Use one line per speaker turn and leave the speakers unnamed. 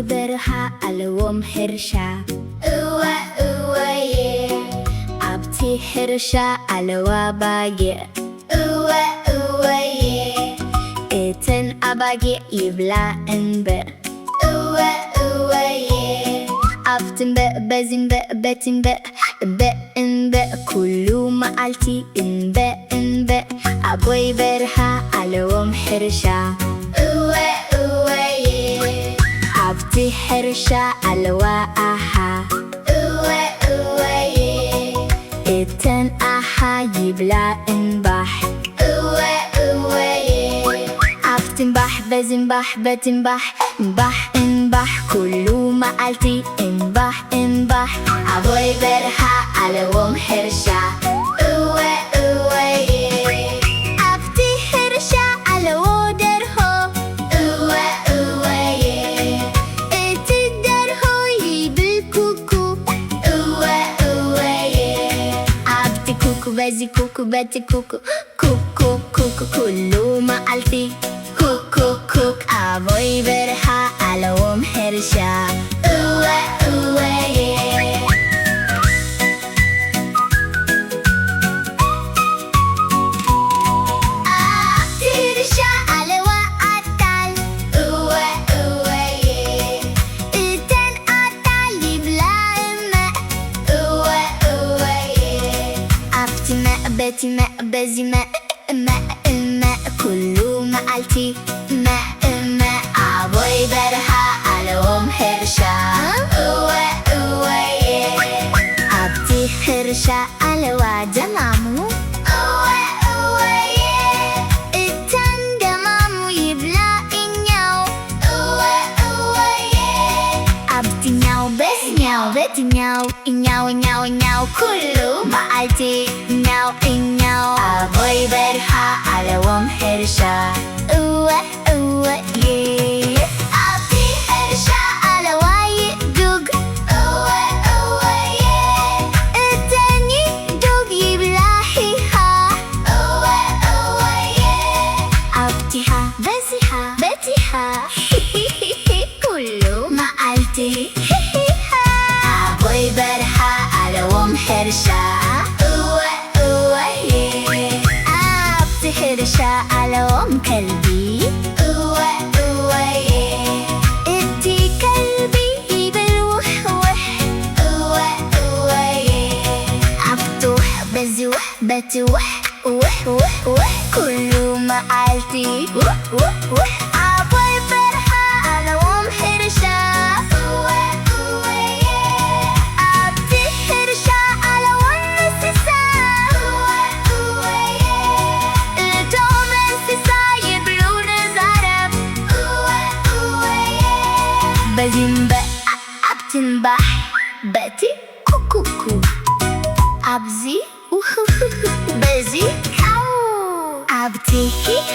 ኣቦይ በረኻ ኣለዎም ሕርሻ እወየ ኣብቲ ሕርሻ ኣለዋ ኣባጊዕ እወየ እተን ኣባጊዕ ይብላ እምበር እወየ ኣብቲ እምበእ በዚ እምበእ በቲ እምበእ ኩሉ መዓልቲ እምበእ ኣቦይ በረኻ ኣለዎም ሕርሻ እወየ ኣብቲ ሕርሻ ኣለዋ ኣሓ እወየ እተን ኣሓ ይብላ እምባሕ እወየ ኣብቲ እምባሕ በዚ እምባሕ በቲ እምባሕ ኩሉ መዓልቲ እምባሕ ኣቦይ በረኻ ኣለዎም ሕርሻ እወየ ኣብቲ ሕርሻ ኣለዎ ደርሆ እወየ እቲ ደርሆ ይብል ኩኩ እወየ ኣብቲ ኩኩ በዚ ኩኩ በቲ ኩኩ ኩሉ መዓልቲ ኩክ ኣቦይ በረኻ ኣለዎም ሕርሻ እወየ ኣብቲ ሕርሻ ኣለዋ ኣጣል እወየ እተን ኣጣል ይብላ እመእ እወየ ኣብቲ መእ በቲ መእ በዚ መእ ኩሉ መዓልቲ መእ ኣቦይ በረኻ ኣለዎም ሕርሻ እወየ ኣብቲ ሕርሻ ኣለዋ ደማሙ እወየ እተን ደማሙ ይብላ እኛው እወየ ኣብቲ ኛው በዚ ኛው በቲ ኛው ኩሉ መዓልቲ እኛው ኣቦይ በረኻ ኣለዎም ሕርሻ እወየ ኣብቲ ሕርሻ ኣለዋ ይእዱግ እወየ እተን ይእዱግ ይብላ ሒኻ እወየ ኣብቲኻ በዚኻ በቲኻ ኩሉ መዓልቲ ኣቦይ በረኻ ኣለዎም ሕርሻ እወየ ኣብቲ ሕርሻ ኣለዎም ከልቢ እወየ እቲ ከልቢ ይብል ውሕውሕ እወየ ኣብቲ ውሕ በዚ ውሕ በቲ ውሕ ኩሉ መዓልቲ ኣቦይ በረኻ ኣለዎም ሕርሻ እወየ ኣብቲ ሕርሻ ኣለዎም እንስሳ እወየ እቶም እንስሳ ይብሉ ንዛረብ እወየ በዚ እምበእ ኣብቲ እምባሕ በቲ ኩኩኩ ኣብዚ በዚ ካብቲ ሂሃ